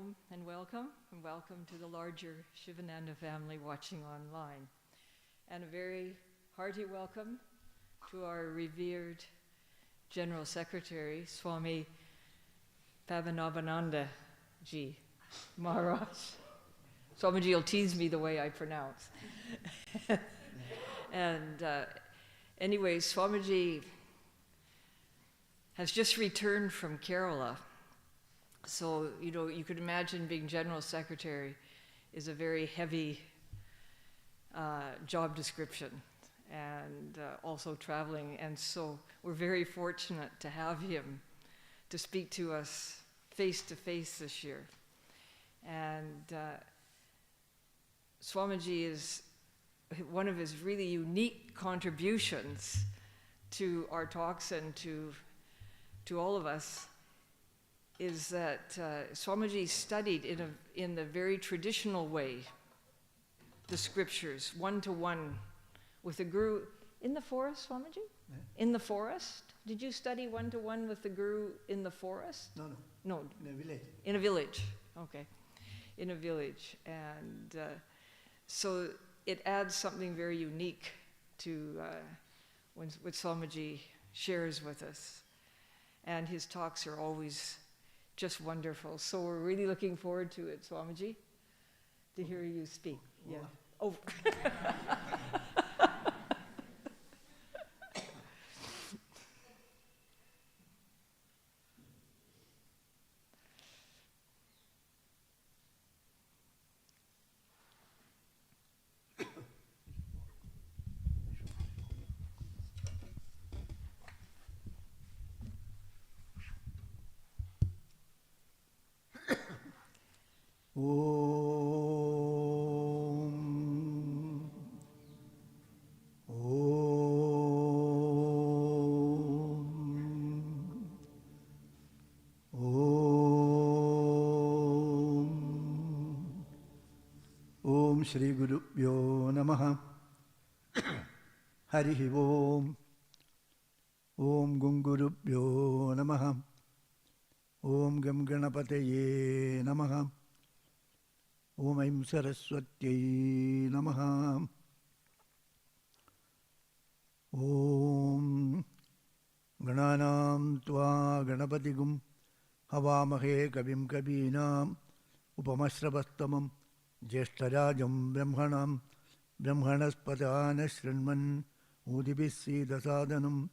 Om and welcome to the larger Shivananda family watching online. And a very hearty welcome to our revered General Secretary, Swami Padmanabhanandaji Maharaj. Swamiji will tease me the way I pronounce. And anyway, Swamiji has just returned from Kerala. So, you could imagine being General Secretary is a very heavy job description, and also traveling. And so we're very fortunate to have him to speak to us face to face this year. And Swamiji is one of his really unique contributions to our talks and to all of us is that Swamiji studied in the very traditional way the scriptures, one-to-one, with a guru. In the forest, Swamiji? Yeah. In the forest? Did you study one-to-one with the guru in the forest? No. In a village. In a village, okay. In a village. And so it adds something very unique to what Swamiji shares with us. And his talks are always just wonderful. So we're really looking forward to it, Swamiji, to hear you speak. Yeah. Oh. Shri Gurubhyo Namaha. Harihi Om. Om Gungurubhyo Namaha. Om Gam Ganapataye Namaha. Om Aim Saraswatye Namaha. Om Gananam Tva Ganapatigum Havamahe Kabim Kabinam Upamasravastamam Jeshtarajam Brahmanam Brahmanaspadana Shrinman Udibisi Dasadanam.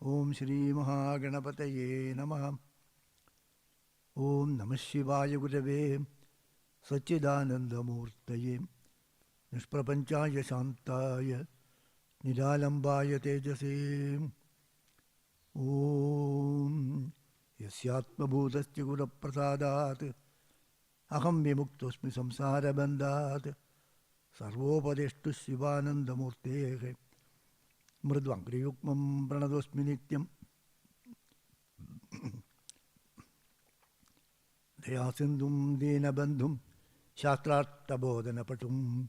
Om Shri Mahaganapataye Namaha. Om Namah Shivaya Gurave Satchidananda Murtaye Nishprapanchaya Shantaya Nidalambaya Tejase. Om Yasyatma Bhutasya Gura Prasadat Aham Vimuktosmi Samsara Bandhat Sarvopadeshtu Shivananda Murtehe Mridvangri Yukmam Pranadosmi Nityam Dayasindhum Dinabandhum Shastrartha Bodhana Patum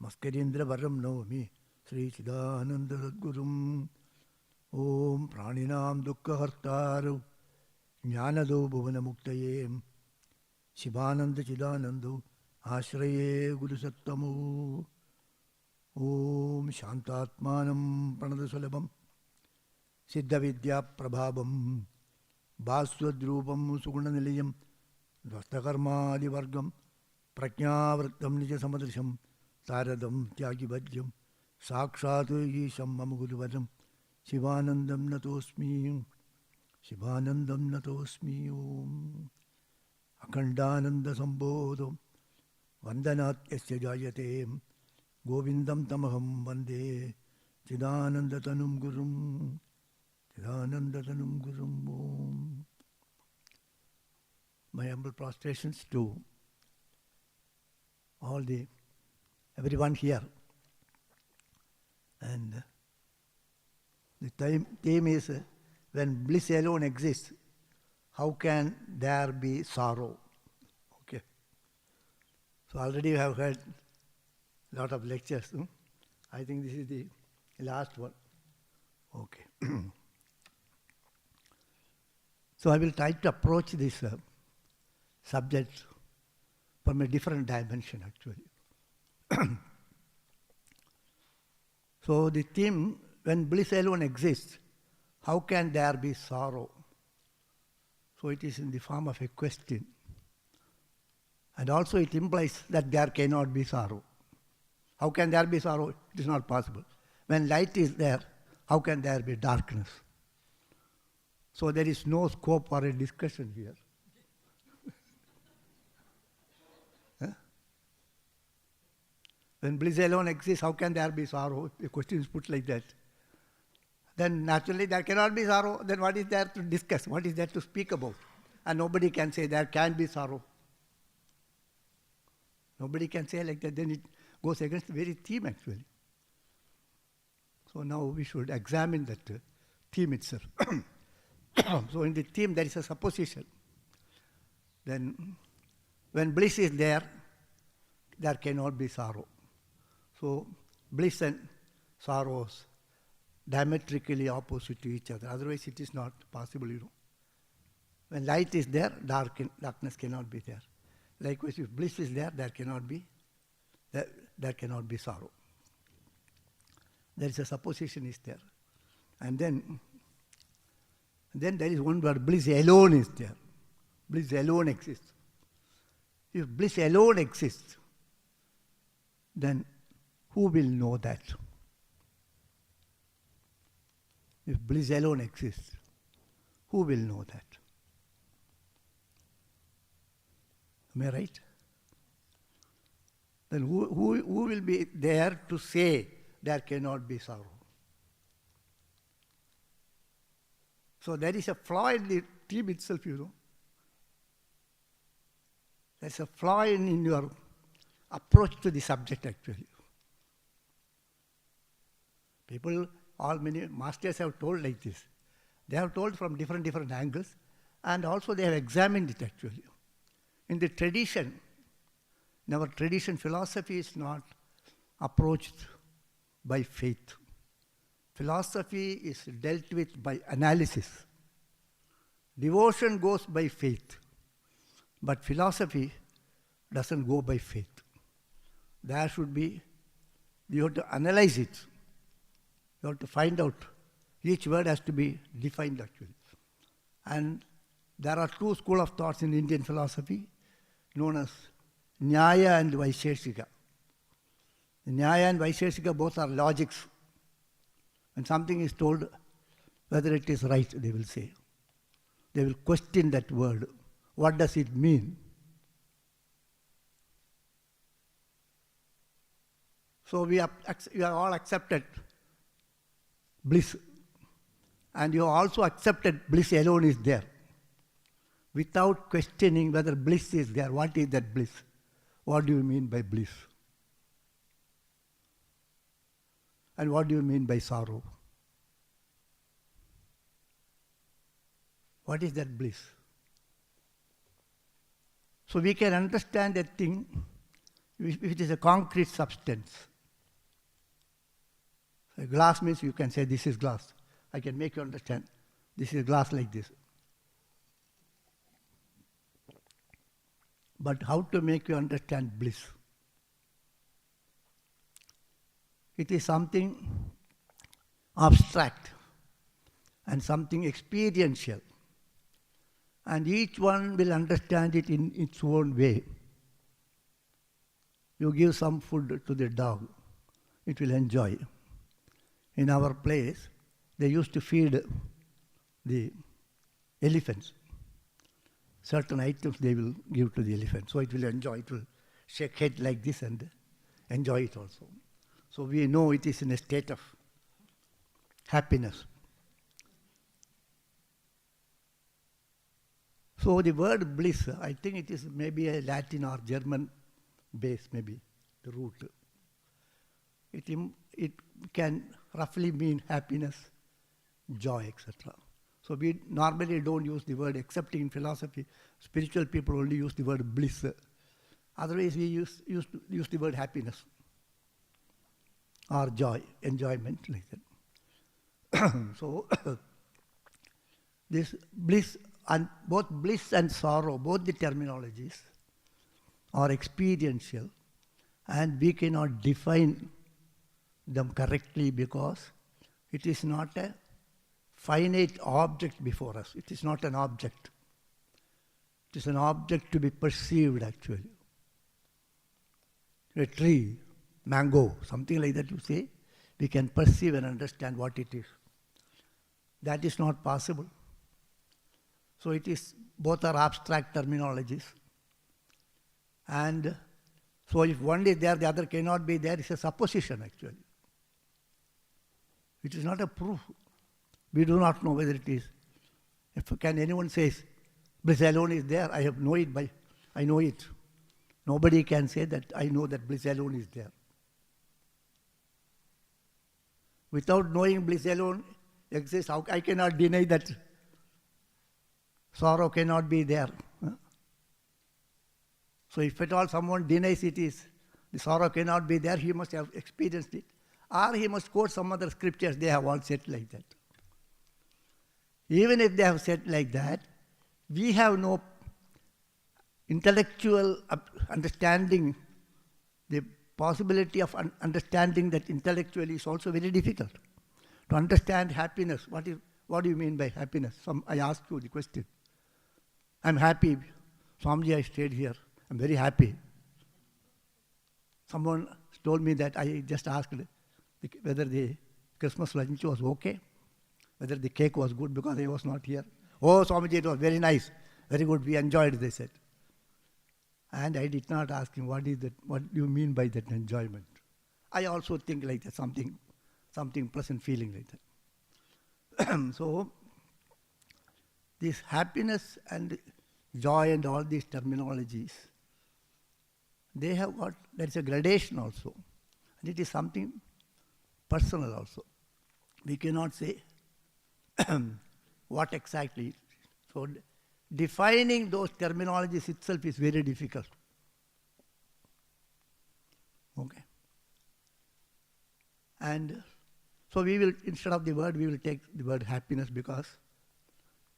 Maskarindra Varam Nomi Sri Chidananda Sadgurum. Om Praninam Dukkha Hartaru Jnanado Bhuvana Muktaye Shivananda Chidanando Ashraye Guru Sattamo. Om Shantatmanam Pranadasalabam Siddha Vidya Prabhabam Bhaswadrupam Sugunanilayam Dvastakarma Adivargam Prajnavritam Nija Samadrisham Saradam Tyagibhadyam Sakshat Isham Mamaguruvadam Shivanandam Natosmi. Shivanandam Natosmi. Om Akhandananda Sambodho Vandanat Yasya Jayate Govindam Tamaham Vande Chidananda Tanum Gurum. Chidananda Tanum Gurum. Om. My humble prostrations to everyone here. And the theme is when bliss alone exists, how can there be sorrow? Okay. So already you have heard a lot of lectures. I think this is the last one. Okay. So I will try to approach this subject from a different dimension actually. So the theme, when bliss alone exists, how can there be sorrow? So it is in the form of a question. And also it implies that there cannot be sorrow. How can there be sorrow? It is not possible. When light is there, how can there be darkness? So there is no scope for a discussion here. Huh? When bliss alone exists, how can there be sorrow? The question is put like that. Then naturally there cannot be sorrow. Then what is there to discuss? What is there to speak about? And nobody can say there can be sorrow. Nobody can say like that. Then it goes against the very theme actually. So now we should examine that theme itself. So in the theme there is a supposition. Then when bliss is there, there cannot be sorrow. So bliss and sorrows diametrically opposite to each other. Otherwise it is not possible, When light is there, darkness cannot be there. Likewise, if bliss is there, there cannot be sorrow. There is a supposition is there. And then there is one word, bliss alone is there. Bliss alone exists. If bliss alone exists, then who will know that? If bliss alone exists, who will know that? Am I right? Then who will be there to say there cannot be sorrow? So there is a flaw in the theme itself, There's a flaw in your approach to the subject actually. Many masters have told like this. They have told from different angles, and also they have examined it actually. In the tradition, in our tradition, philosophy is not approached by faith. Philosophy is dealt with by analysis. Devotion goes by faith, but philosophy doesn't go by faith. You have to analyze it. You have to find out. Each word has to be defined actually. And there are two schools of thoughts in Indian philosophy known as Nyaya and Vaisheshika. Nyaya and Vaisheshika both are logics. When something is told, whether it is right, they will say. They will question that word. What does it mean? So we have all accepted bliss. And you have also accepted bliss alone is there. Without questioning whether bliss is there. What is that bliss? What do you mean by bliss? And what do you mean by sorrow? What is that bliss? So we can understand that thing if it is a concrete substance. So glass means you can say this is glass. I can make you understand this is glass like this. But how to make you understand bliss? It is something abstract and something experiential. And each one will understand it in its own way. You give some food to the dog, it will enjoy. In our place, they used to feed the elephants. Certain items they will give to the elephant. So it will enjoy, it will shake head like this and enjoy it also. So we know it is in a state of happiness. So the word bliss, I think it is maybe a Latin or German base, maybe, the root. It can roughly mean happiness, joy, etc. So we normally don't use the word, except in philosophy. Spiritual people only use the word bliss. Otherwise we use the word happiness or joy, enjoyment, like that. So this bliss, and both bliss and sorrow, both the terminologies are experiential, and we cannot define them correctly because it is not a finite object before us. It is not an object. It is an object to be perceived actually. A tree, mango, something like that you say, we can perceive and understand what it is. That is not possible. So it is, both are abstract terminologies. And so if one is there, the other cannot be there, it's a supposition actually. It is not a proof. We do not know whether it is. Can anyone say, bliss alone is there? I know it. Nobody can say that I know that bliss alone is there. Without knowing bliss alone exists, I cannot deny that sorrow cannot be there. So if at all someone denies the sorrow cannot be there, he must have experienced it. Or he must quote some other scriptures, they have all said like that. Even if they have said like that, we have no intellectual understanding. The possibility of understanding that intellectually is also very difficult. To understand happiness, what do you mean by happiness? I asked you the question. I'm happy. Swamiji, I stayed here. I'm very happy. Someone told me that I just asked whether the Christmas lunch was okay, whether the cake was good because I was not here. Oh, Swamiji, it was very nice, very good, we enjoyed, they said. And I did not ask him, what do you mean by that enjoyment? I also think like that, something pleasant feeling like that. So, this happiness and joy and all these terminologies, they have got, there is a gradation also. And it is something personal also. We cannot say what exactly. So defining those terminologies itself is very difficult. Okay. And so we will, instead of the word, we will take the word happiness because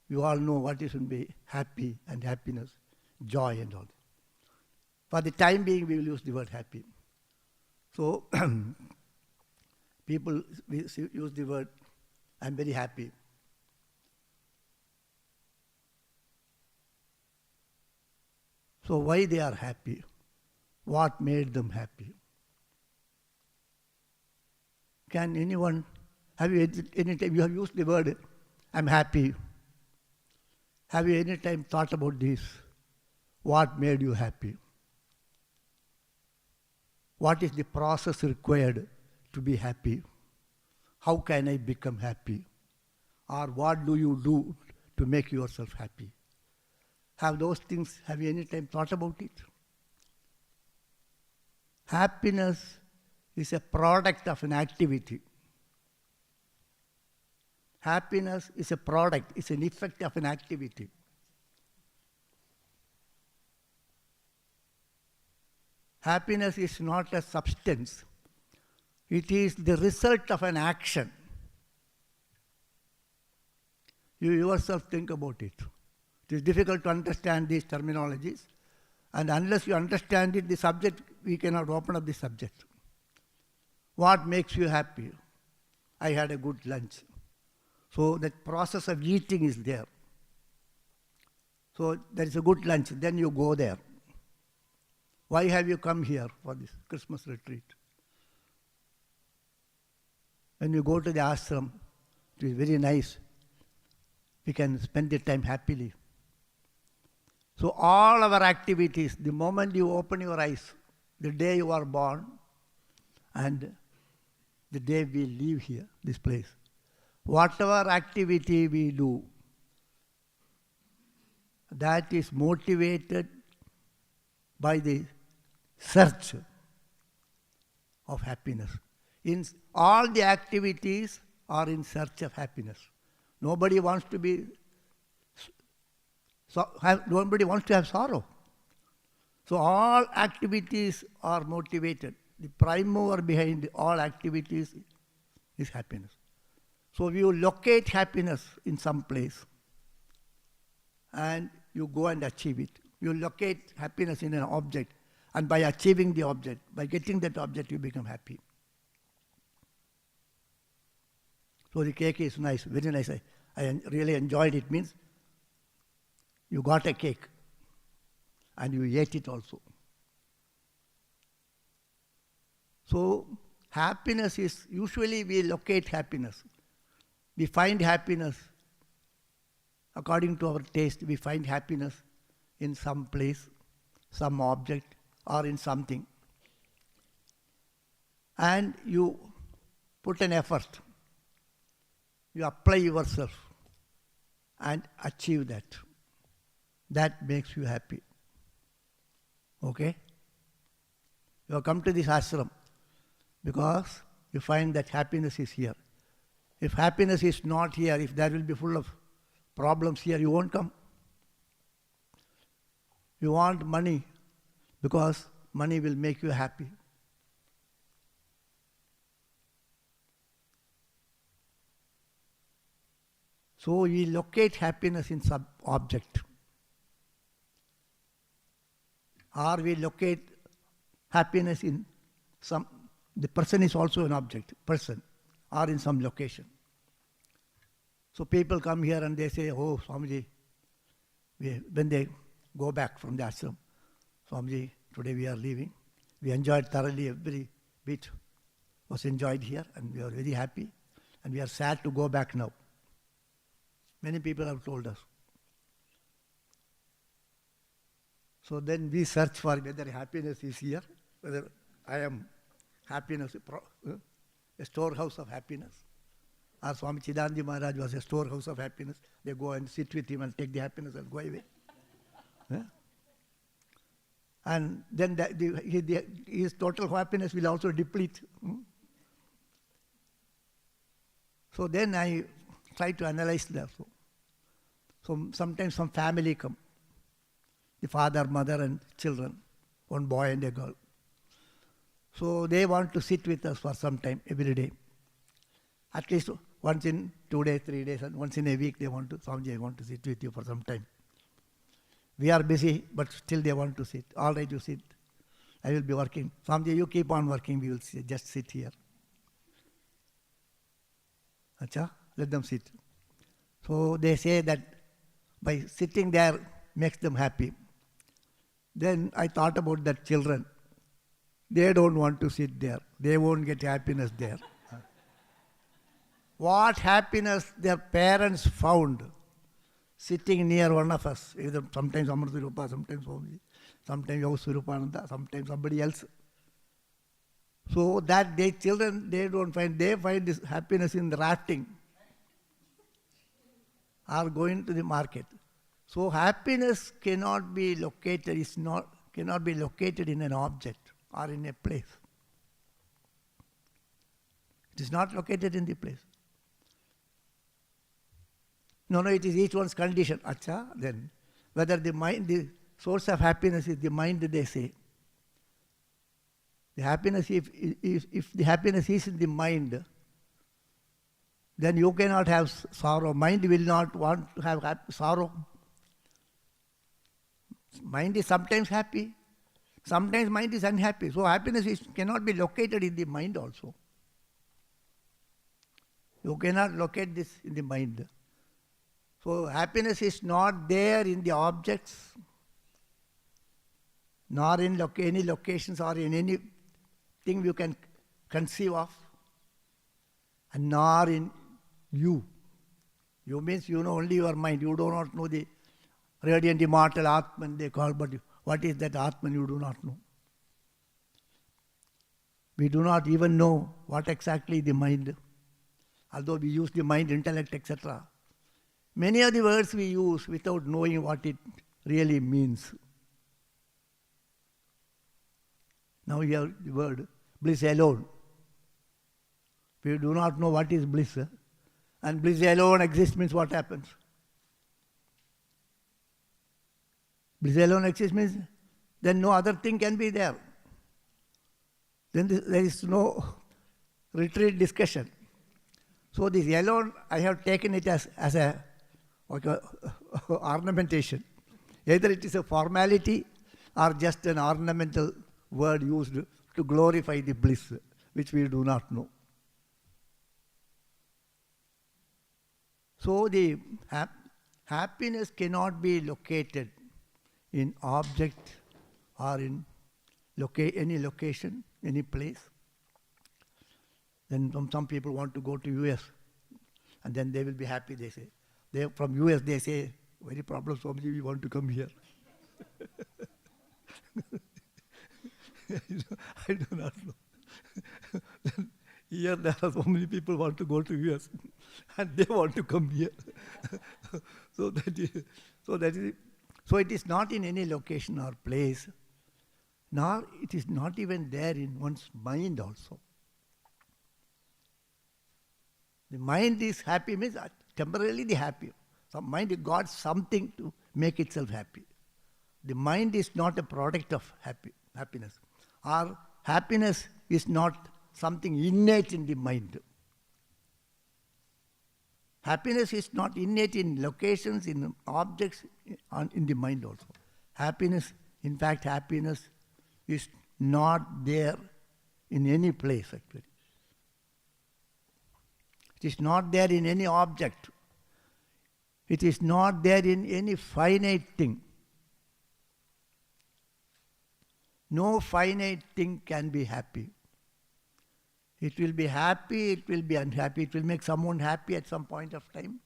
you all know what is to be happy and happiness, joy and all. For the time being, we will use the word happy. So people use the word, I'm very happy. So why they are happy? What made them happy? Can anyone, have you any time, you have used the word, I'm happy. Have you any time thought about this? What made you happy? What is the process required to be happy? How can I become happy? Or what do you do to make yourself happy? Have those things, have you any time thought about it? Happiness is a product of an activity. Happiness is a product, it's an effect of an activity. Happiness is not a substance. It is the result of an action. You yourself think about it. It is difficult to understand these terminologies, and unless you understand it, the subject, we cannot open up the subject. What makes you happy? I had a good lunch. So that process of eating is there. So there is a good lunch, then you go there. Why have you come here for this Christmas retreat? When you go to the ashram, it is very nice. We can spend the time happily. So all our activities, the moment you open your eyes, the day you are born, and the day we leave here, this place, whatever activity we do, that is motivated by the search of happiness. All the activities are in search of happiness. Nobody wants to be nobody wants to have sorrow. So all activities are motivated. The prime mover behind all activities is happiness. So you locate happiness in some place and you go and achieve it. You locate happiness in an object And by achieving the object, by getting that object, you become happy. So the cake is nice, very nice. I really enjoyed it. Means you got a cake and you ate it also. So happiness is, usually we locate happiness. We find happiness according to our taste. We find happiness in some place, some object, or in something. And you put an effort. You apply yourself and achieve that. That makes you happy. Okay? You have come to this ashram because you find that happiness is here. If happiness is not here, if there will be full of problems here, you won't come. You want money because money will make you happy. So we locate happiness in some object. Or we locate happiness in some, the person is also an object, person, or in some location. So people come here and they say, oh, Swamiji, when they go back from the ashram, Swamiji, today we are leaving. We enjoyed thoroughly, every bit was enjoyed here, and we are very happy, and we are sad to go back now. Many people have told us. So then we search for whether happiness is here, whether I am happiness, a storehouse of happiness. Or Swami Chidananda Maharaj was a storehouse of happiness. They go and sit with him and take the happiness and go away. Yeah? And then his total happiness will also deplete. So then I try to analyze that. So sometimes some family come. The father, mother and children, one boy and a girl. So they want to sit with us for some time, every day. At least once in 2 days, 3 days, and once in a week they want to, Swamiji, I want to sit with you for some time. We are busy, but still they want to sit. All right, you sit. I will be working. Swamiji, you keep on working, we will just sit here. Acha, let them sit. So they say that by sitting there makes them happy. Then I thought about that children. They don't want to sit there. They won't get happiness there. What happiness their parents found sitting near one of us, either sometimes Amrita, sometimes Swamiji, sometimes Yavasurupananda, sometimes somebody else. So that they children, they find this happiness in the rafting or going to the market. So happiness cannot be located, cannot be located in an object or in a place. It is not located in the place. No, it is each one's condition. Acha, then whether the mind, the source of happiness is the mind, they say. The happiness, if the happiness is in the mind, then you cannot have sorrow. Mind will not want to have sorrow. Mind is sometimes happy, sometimes mind is unhappy. So happiness cannot be located in the mind also. You cannot locate this in the mind. So happiness is not there in the objects, nor in any locations or in anything you can conceive of, and nor in you. You means you know only your mind. You do not know the radiant immortal Atman they call, but what is that Atman you do not know. We do not even know what exactly the mind, although we use the mind, intellect, etc. Many of the words we use without knowing what it really means. Now you have the word bliss alone. We do not know what is bliss. And bliss alone exists means what happens? Bliss alone exists means then no other thing can be there. Then there is no retreat discussion. So this alone, I have taken it as a ornamentation. Either it is a formality are just an ornamental word used to glorify the bliss, which we do not know. So the happiness cannot be located in object or in any location, any place. Then some people want to go to US and then they will be happy, they say. From US they say, very problem, Swami, we want to come here. I do not know. Here there are so many people want to go to US and they want to come here. So it is not in any location or place, nor it is not even there in one's mind also. The mind is happy means temporarily the happy. Some mind got something to make itself happy. The mind is not a product of happiness. Our happiness is not something innate in the mind. Happiness is not innate in locations, in objects, in the mind also. Happiness, in fact, happiness is not there in any place actually. It is not there in any object. It is not there in any finite thing. No finite thing can be happy. It will be happy, it will be unhappy. It will make someone happy at some point of time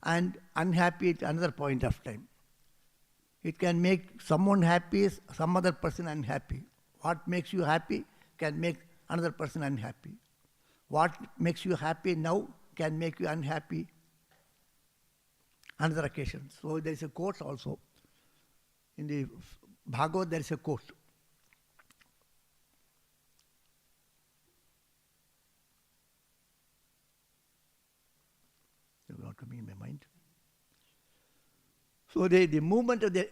and unhappy at another point of time. It can make someone happy, some other person unhappy. What makes you happy can make another person unhappy. What makes you happy now can make you unhappy another occasion. So there is a quote also. In the Bhagavad there is a quote. It's not coming in my mind. So the movement of the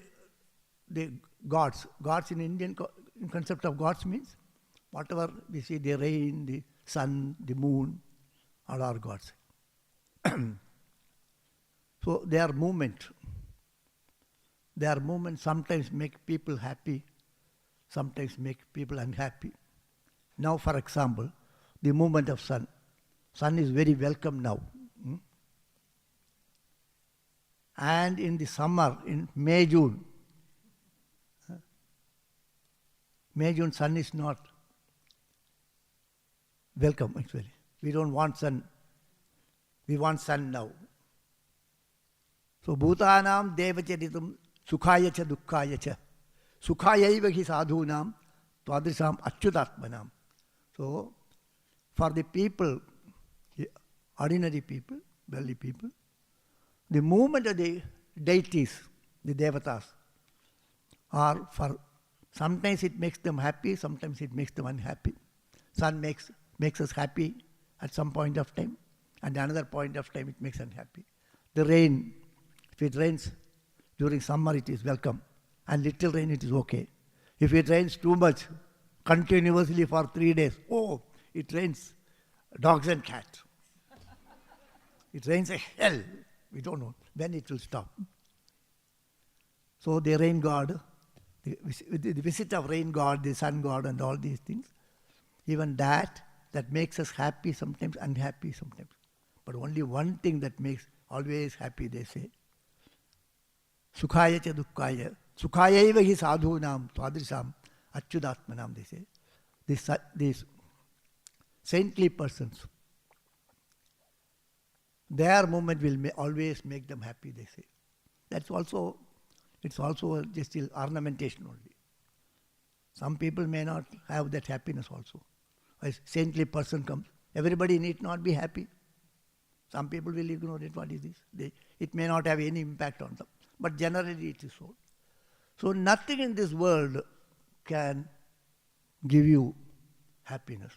gods in Indian concept of gods means whatever we see, the rain, the sun, the moon, all are gods. So their movement sometimes make people happy, sometimes make people unhappy. Now, for example, the movement of sun. Sun is very welcome now. And in the summer, in May, June, sun is not welcome actually. We don't want sun. We want sun now. So, bhutanam devacharitam sukhaya cha dukkhaya cha sukhayaiva hi sadhunam twadrisam achyutatmanam. So, for the people, ordinary people, worldly people, the movement of the deities, the devatas, are for sometimes it makes them happy, sometimes it makes them unhappy. Sun makes us happy at some point of time, and another point of time it makes us unhappy. The rain, if it rains during summer, it is welcome, and little rain, it is okay. If it rains too much, continuously for 3 days, it rains dogs and cats. It rains a hell. We don't know when it will stop. So the rain god, the visit of rain god, the sun god and all these things, even that makes us happy, sometimes unhappy sometimes. But only one thing that makes always happy, they say. Sukhaya cha dukkhaya. Sukhayaiva hi sadhunam twadrisam achyutatmanam, they say. These saintly persons, their movement will always make them happy, they say. It's also just ornamentation only. Some people may not have that happiness also. A saintly person comes, everybody need not be happy. Some people will ignore it, what is this? It may not have any impact on them. But generally it is so. So nothing in this world can give you happiness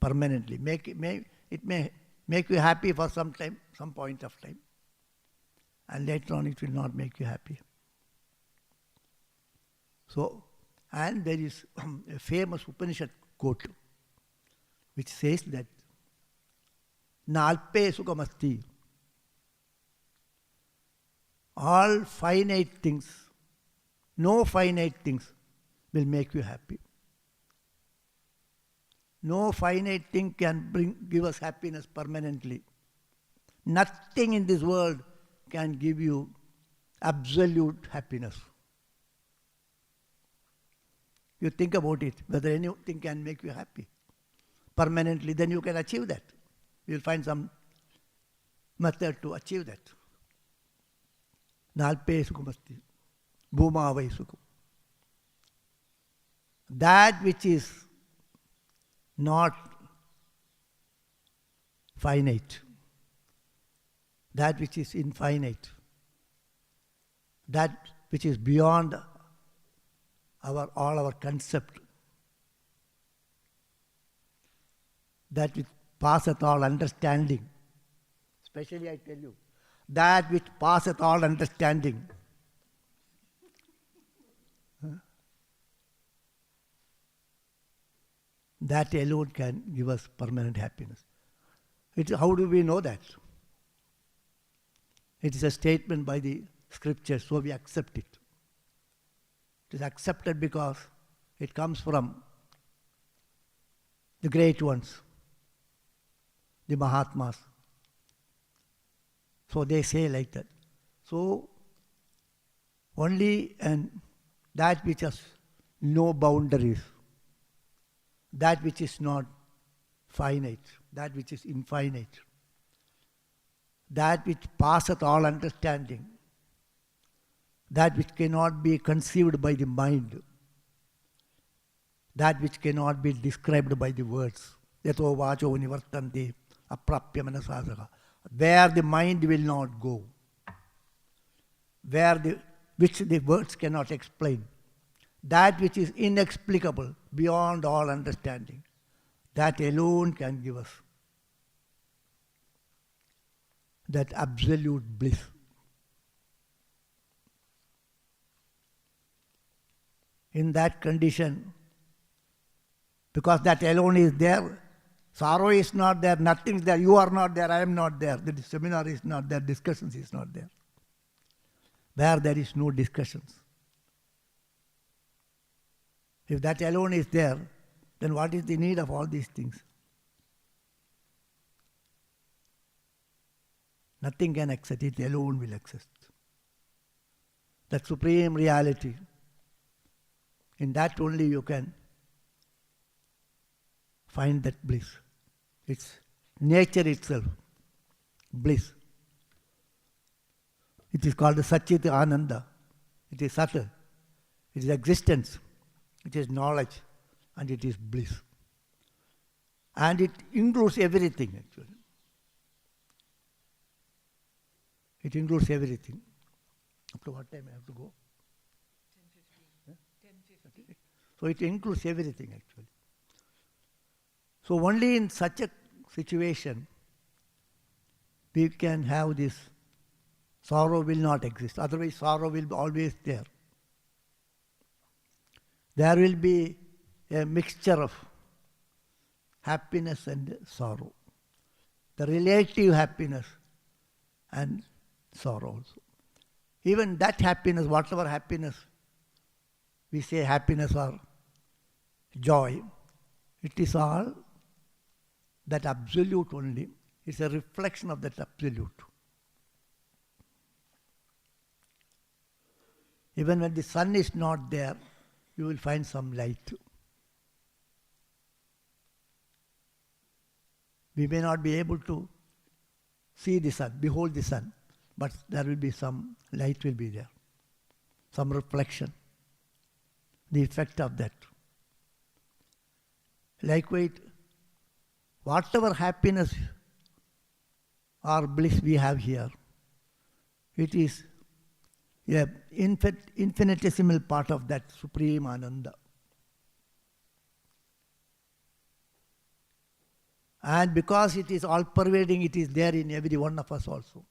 permanently. It may make you happy for some time, some point of time. And later on it will not make you happy. So, and there is a famous Upanishad quote which says that Nalpe sukhamasti. All finite things No finite things will make you happy. No finite thing can give us happiness permanently. Nothing in this world can give you absolute happiness. You think about it, whether anything can make you happy permanently, then you can achieve that. You'll find some method to achieve that. Nalpe sukumasti, bhuma vai sukum. That which is not finite, that which is infinite, that which is beyond all our concept, that which passeth all understanding. Especially I tell you, that which passeth all understanding. That alone can give us permanent happiness. How do we know that? It is a statement by the scriptures, so we accept it. It is accepted because it comes from the great ones, the Mahatmas. So they say like that. So only that which has no boundaries, that which is not finite, that which is infinite, that which passeth all understanding, that which cannot be conceived by the mind, that which cannot be described by the words. Yato vacho nivartante aprapya manasasaha. Where the mind will not go, which the words cannot explain, that which is inexplicable, beyond all understanding, that alone can give us that absolute bliss. In that condition, because that alone is there, sorrow is not there, nothing is there, you are not there, I am not there, the seminar is not there, discussions is not there. Where there is no discussions. If that alone is there, then what is the need of all these things? Nothing can exist, it alone will exist. That supreme reality, in that only you can find that bliss. It's nature itself, bliss. It is called the Satchit Ananda. It is subtle. It is existence. It is knowledge. And it is bliss. And it includes everything actually. It includes everything. Up to what time I have to go? 10:15. 10:15. So it includes everything actually. So only in such a situation we can have this. Sorrow will not exist. Otherwise sorrow will be always there. There will be a mixture of happiness and sorrow. The relative happiness and sorrow also. Even that happiness, whatever happiness, we say happiness or joy, it is all that absolute only. It's a reflection of that absolute. Even when the sun is not there, you will find some light. We may not be able to see the sun, behold the sun, but there will be some light will be there, some reflection, the effect of that. Likewise, whatever happiness or bliss we have here, it is an infinitesimal part of that supreme Ananda. And because it is all-pervading, it is there in every one of us also.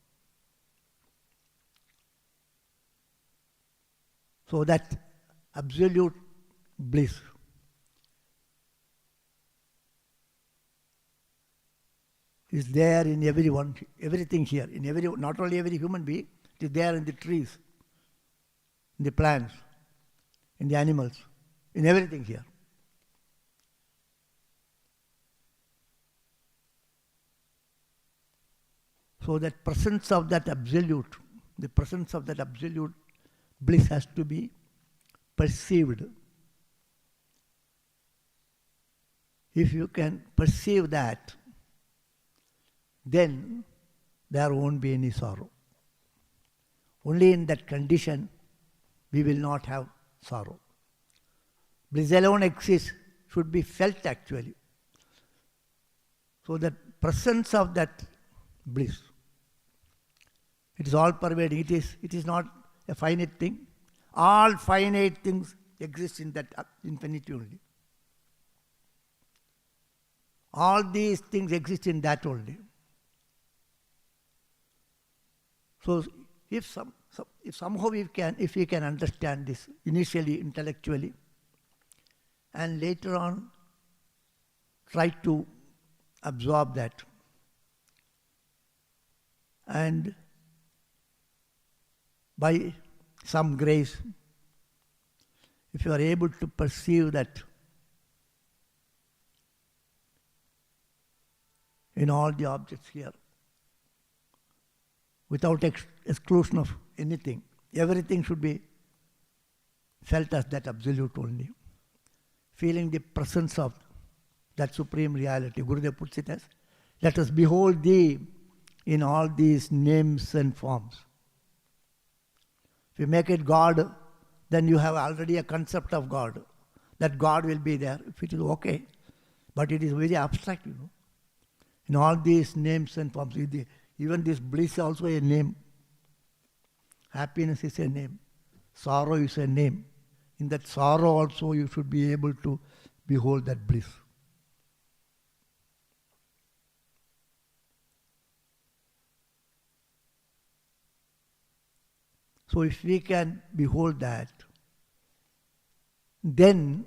So that absolute bliss is there in everyone, everything here, not only every human being, it is there in the trees, in the plants, in the animals, in everything here. So that presence of that absolute, the presence of that absolute bliss has to be perceived. If you can perceive that, then there won't be any sorrow. Only in that condition we will not have sorrow. Bliss alone exists, should be felt actually. So that presence of that bliss, it is all pervading. It is not a finite thing. All finite things exist in that infinity only. All these things exist in that only. So if somehow we can understand this initially intellectually, and later on try to absorb that, and by some grace, if you are able to perceive that in all the objects here, without exclusion of anything, everything should be felt as that absolute only. Feeling the presence of that supreme reality. Gurudev puts it as, let us behold thee in all these names and forms. If you make it God, then you have already a concept of God. That God will be there, if it is okay. But it is very abstract, In all these names and forms, even this bliss is also a name. Happiness is a name. Sorrow is a name. In that sorrow also you should be able to behold that bliss. So if we can behold that, then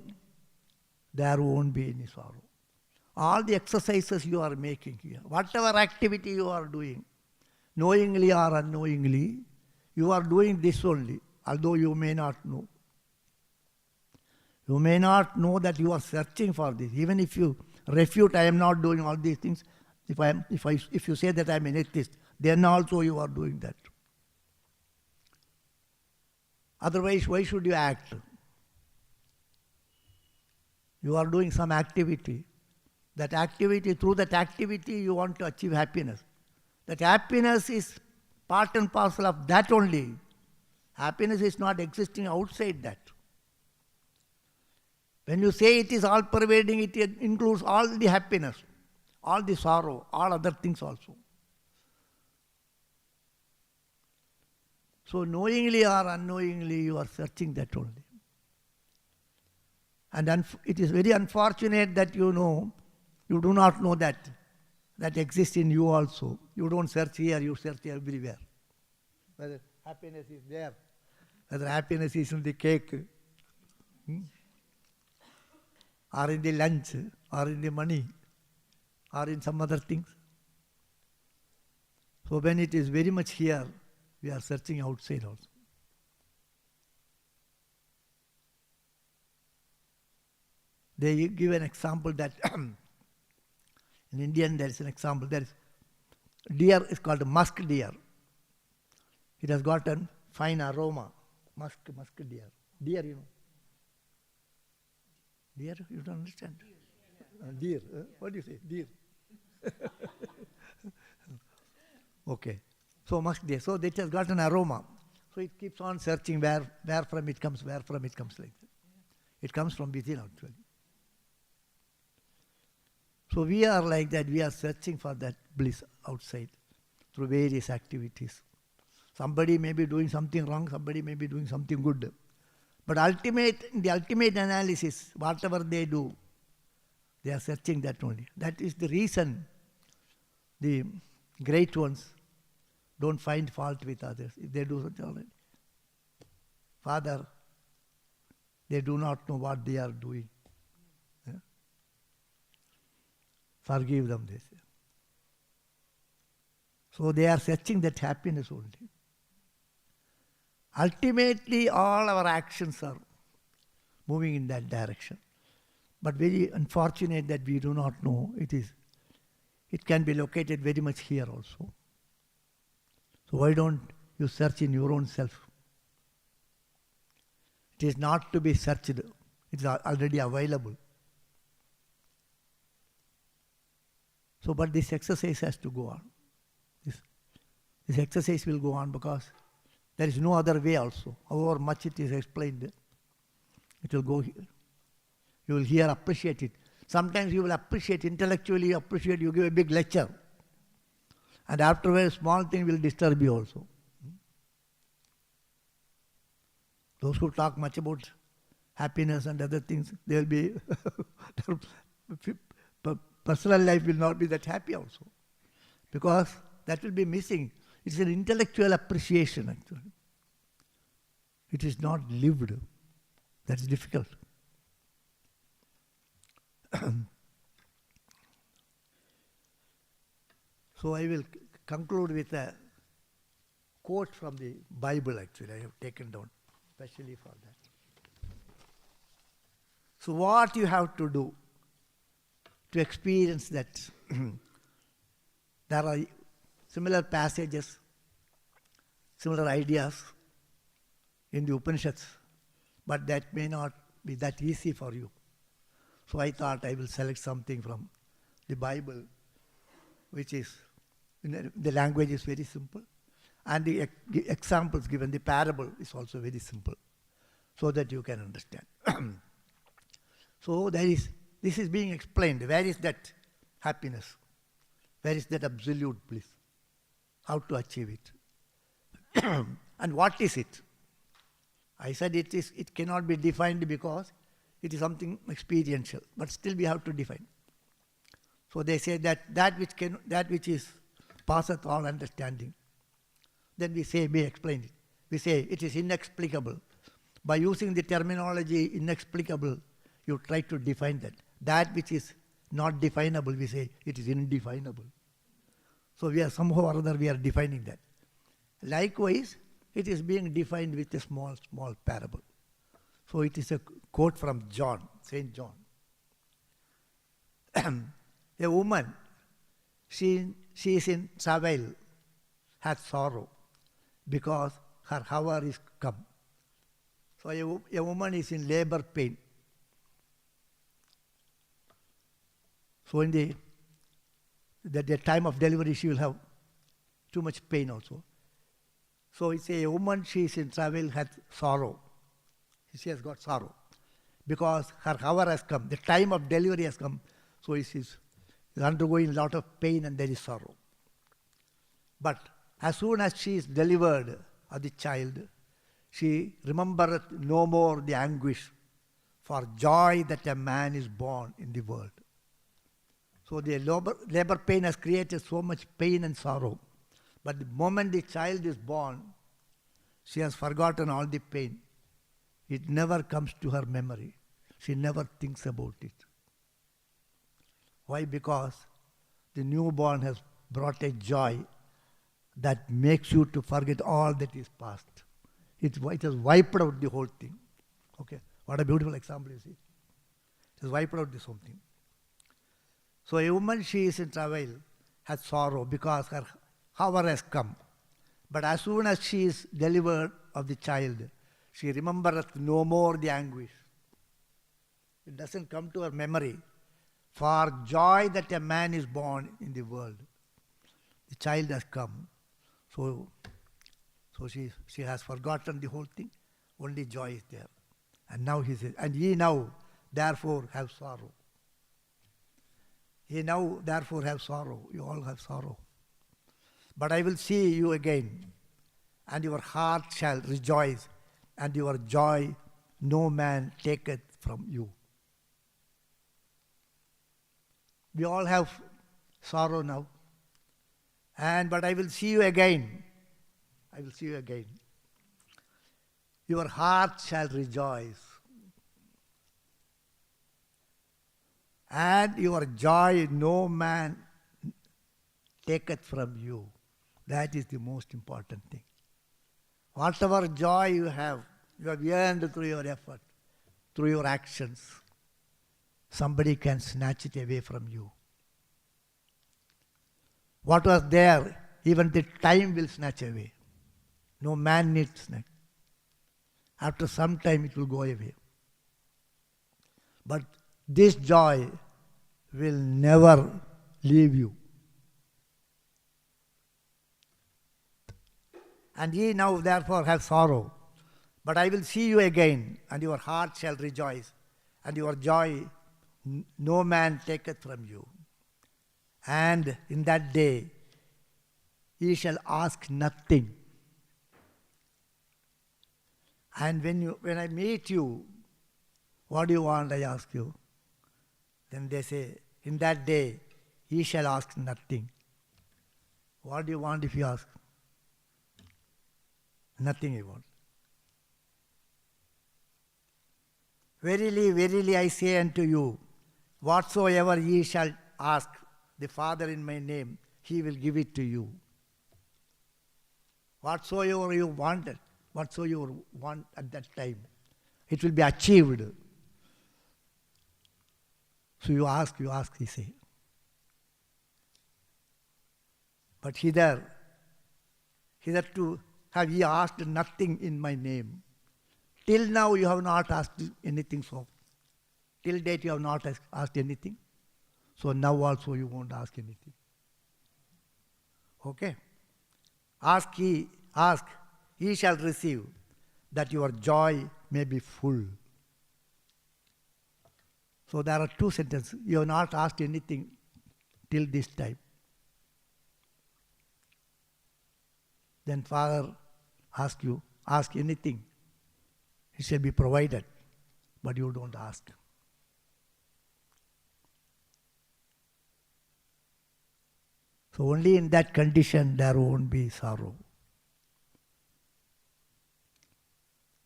there won't be any sorrow. All the exercises you are making here, whatever activity you are doing, knowingly or unknowingly, you are doing this only, although you may not know. You may not know that you are searching for this. Even if you refute, I am not doing all these things, if you say that I am an atheist, then also you are doing that. Otherwise, why should you act? You are doing some activity. That activity, through that activity, you want to achieve happiness. That happiness is part and parcel of that only. Happiness is not existing outside that. When you say it is all pervading, it includes all the happiness, all the sorrow, all other things also. So knowingly or unknowingly, you are searching that only. And it is very unfortunate that you do not know that exists in you also. You don't search here, you search everywhere. Whether happiness is there, whether happiness is in the cake, or in the lunch, or in the money, or in some other things. So when it is very much here, we are searching outside also. They give an example that in Indian there is an example. There is deer is called a musk deer. It has got a fine aroma. Musk deer. Deer, Deer, you don't understand? Deer. What do you say? Deer. Okay. So musk deer. So it has got an aroma. So it keeps on searching where from it comes like that. It comes from within actually. So we are like that. We are searching for that bliss outside through various activities. Somebody may be doing something wrong, somebody may be doing something good. But in the ultimate analysis, whatever they do, they are searching that only. That is the reason the great ones don't find fault with others. If they do something already, Father, they do not know what they are doing. Yeah? Forgive them, they say. So they are searching that happiness only. Ultimately, all our actions are moving in that direction. But very unfortunate that we do not know it can be located very much here also. So why don't you search in your own self? It is not to be searched. It is already available. So, but this exercise has to go on. This exercise will go on because there is no other way also. However much it is explained, it will go here. You will hear, appreciate it. Sometimes you will appreciate, intellectually appreciate, you give a big lecture. And afterwards, small thing will disturb you also. Those who talk much about happiness and other things, they will be, personal life will not be that happy also. Because that will be missing. It's an intellectual appreciation actually. It is not lived. That's difficult. So I will conclude with a quote from the Bible actually. I have taken down especially for that. So what you have to do to experience that? There are similar passages, similar ideas in the Upanishads, but that may not be that easy for you. So I thought I will select something from the Bible, which is, the language is very simple, and the examples given, the parable is also very simple, so that you can understand. So this is being explained. Where is that happiness? Where is that absolute bliss? How to achieve it? And what is it? I said it cannot be defined because it is something experiential, but still we have to define. So they say that which is passeth all understanding. Then we explain it. We say it is inexplicable. By using the terminology inexplicable, you try to define that. That which is not definable, we say it is indefinable. So we are somehow or other we are defining that. Likewise, it is being defined with a small parable. So it is a quote from John, Saint John. A woman, she is in travail, has sorrow, because her hour is come. So a woman is in labor pain. So in the time of delivery, she will have too much pain also. So it's a woman, she is in travail, has sorrow. She has got sorrow because her hour has come. The time of delivery has come. So she is undergoing a lot of pain and there is sorrow. But as soon as she is delivered of the child, she remembereth no more the anguish for joy that a man is born in the world. So the labor pain has created so much pain and sorrow. But the moment the child is born, she has forgotten all the pain. It never comes to her memory. She never thinks about it. Why? Because the newborn has brought a joy that makes you to forget all that is past. It has wiped out the whole thing. Okay, what a beautiful example you see. It has wiped out this whole thing. So a woman, she is in travail, has sorrow because her hour has come. But as soon as she is delivered of the child, she remembereth no more the anguish. It doesn't come to her memory. For joy that a man is born in the world. The child has come. So she has forgotten the whole thing. Only joy is there. And now he says, and ye now therefore have sorrow. Ye now therefore have sorrow. You all have sorrow. But I will see you again, and your heart shall rejoice, and your joy no man taketh from you. We all have sorrow now. But I will see you again. I will see you again. Your heart shall rejoice. And your joy no man taketh from you. That is the most important thing. Whatever joy you have earned through your effort. through your actions, somebody can snatch it away from you. What was there, even the time will snatch away. No man needs snatch. After some time it will go away. But this joy will never leave you. And ye now therefore have sorrow. But I will see you again, and your heart shall rejoice, and your joy no man taketh from you. And in that day ye shall ask nothing. And when I meet you, what do you want, I ask you? Then they say, in that day ye shall ask nothing. What do you want if you ask? Nothing you want. Verily, verily, I say unto you, whatsoever ye shall ask the Father in my name, He will give it to you. Whatsoever you wanted, whatsoever you want at that time, it will be achieved. So you ask, he say. But hitherto have ye asked nothing in my name. Till now you have not asked anything so. Till date you have not asked anything. So now also you won't ask anything. Okay? Ask, ye shall receive, that your joy may be full. So there are two sentences. You have not asked anything till this time. Then Father asks you, ask anything. It shall be provided, but you don't ask. So only in that condition there won't be sorrow.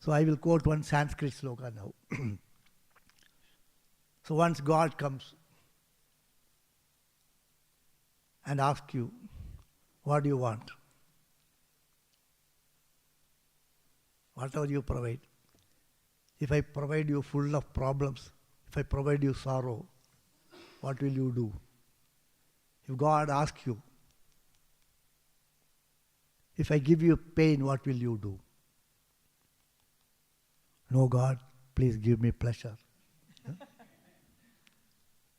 So I will quote one Sanskrit sloka now. So once God comes and asks you, what do you want? Whatever you provide. If I provide you full of problems, if I provide you sorrow, what will you do? If God asks you, if I give you pain, what will you do? No, God, please give me pleasure.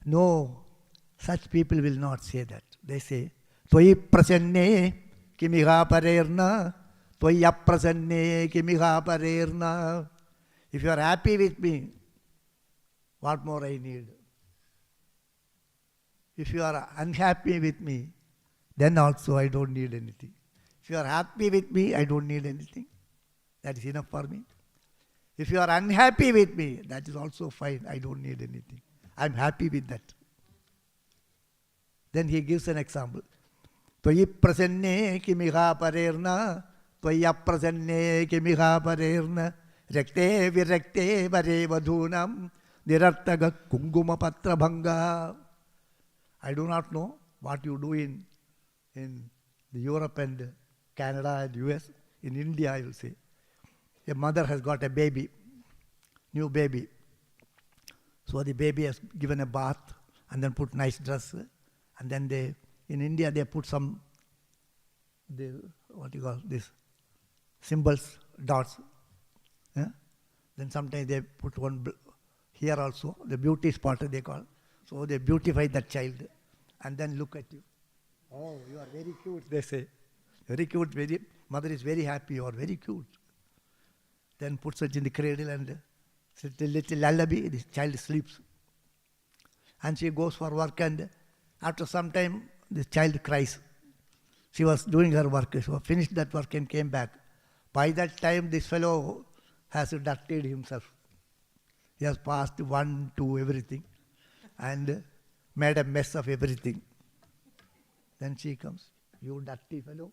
No, such people will not say that. They say, Tvai prasanne kimiha parerna, Tvai aprasanne kimiha parerna. If you are happy with me, what more I need? If you are unhappy with me, then also I don't need anything. If you are happy with me, I don't need anything. That is enough for me. If you are unhappy with me, that is also fine. I don't need anything. I am happy with that. Then he gives an example. Tvai prasanne kimiha parerna, Tvai aprasanne kimiha parerna, Rakte virakte vare vadhunam, nirartaga kunguma patra bhanga. I do not know what you do in Europe and Canada and US. In India, I will say. A mother has got a baby, new baby. So the baby has given a bath and then put nice dress. And then in India, they put some, what you call this, symbols, dots. Yeah? Then sometimes they put one here also, the beauty spot they call. So they beautify that child and then look at you. Oh, you are very cute, they say. Very cute, mother is very happy, you are very cute. Then puts it in the cradle and a little lullaby, the child sleeps. And she goes for work, and after some time, the child cries. She was doing her work, she finished that work and came back. By that time, this fellow has dirtied himself. He has passed 1, 2, everything, and made a mess of everything. Then she comes, you dirty fellow.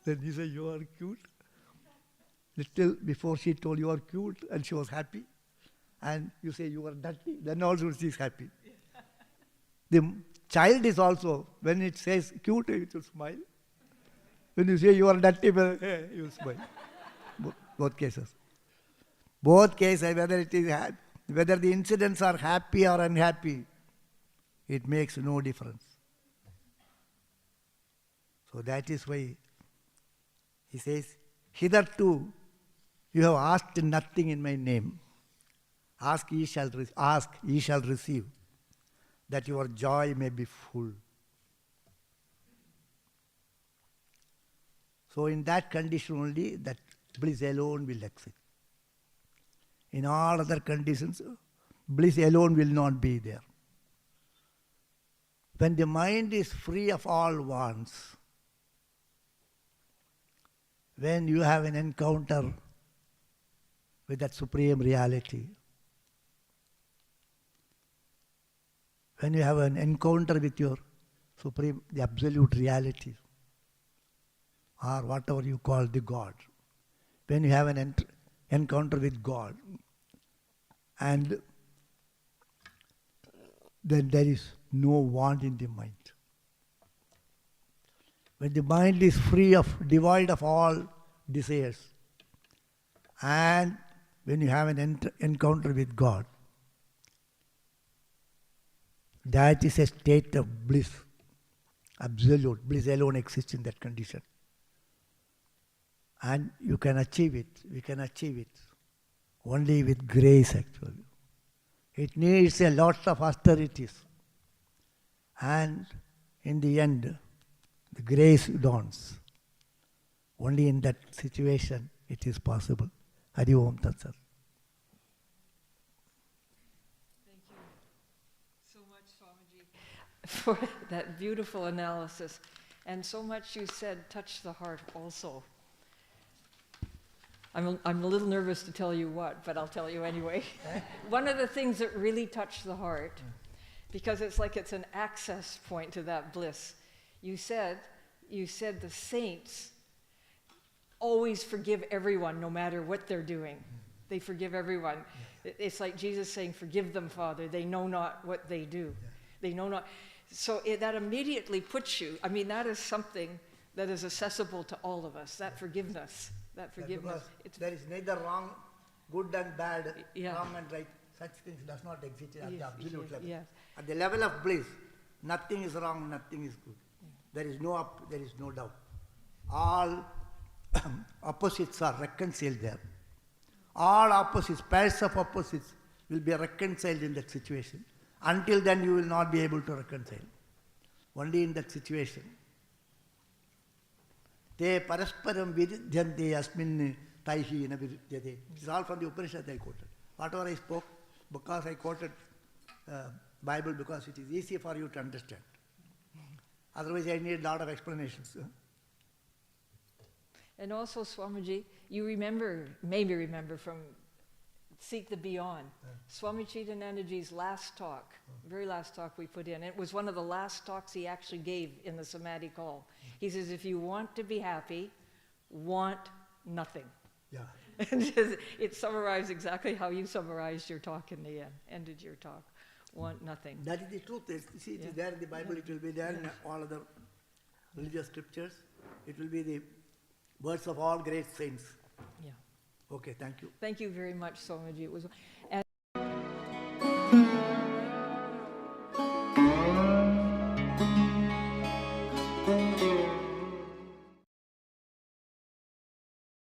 Then he said, you are cute. Little before she told you are cute, and she was happy. And you say you are dirty, then also she is happy. The child is also, when it says cute, it will smile. When you say you are dirty, you will smile. Both cases. Both cases, whether the incidents are happy or unhappy, it makes no difference. So that is why he says, hitherto you have asked nothing in my name. Ask, ye shall receive, that your joy may be full. So in that condition only, that bliss alone will exist. In all other conditions, bliss alone will not be there. When the mind is free of all wants, when you have an encounter with that supreme reality, when you have an encounter with your supreme, the absolute reality, or whatever you call the God, when you have an encounter with God, and then there is no want in the mind. When the mind is free devoid of all desires, and when you have an encounter with God, that is a state of bliss. Absolute bliss alone exists in that condition. And you can achieve it, we can achieve it only with grace actually. It needs a lot of austerities. And in the end, the grace dawns. Only in that situation it is possible. Hari Om Tat Sat. Thank you so much, Swamiji, for that beautiful analysis. And so much you said touched the heart also. I'm a little nervous to tell you what, but I'll tell you anyway. One of the things that really touched the heart, because it's like it's an access point to that bliss. You said the saints always forgive everyone, no matter what they're doing. They forgive everyone. It's like Jesus saying, "Forgive them, Father. They know not what they do. They know not." So that immediately puts you. I mean, that is something that is accessible to all of us. That forgiveness. That forgiveness. There is neither wrong, good and bad, Yeah. wrong and right. Such things does not exist at the absolute level. Yes. At the level of bliss, nothing is wrong, nothing is good. There is no up, there is no down. All opposites are reconciled there. All opposites, pairs of opposites will be reconciled in that situation. Until then you will not be able to reconcile. Only in that situation. Te parasparam viridhyante asmin taihi na viridhyate. It is all from the Upanishad I quoted. Whatever I spoke, because I quoted Bible, because it is easy for you to understand. Otherwise I need a lot of explanations. And also, Swamiji, you maybe remember from Seek the Beyond, Swami Chidanandaji's last talk, very last talk we put in. It was one of the last talks he actually gave in the Samadhi call. He says, if you want to be happy, want nothing. Yeah. And it summarized exactly how you summarized your talk in the end, ended your talk. Want nothing. That is the truth. It is there in the Bible, it will be there in all other religious scriptures. It will be the words of all great saints. Yeah. Okay, thank you. Thank you very much, Swamiji. It was, and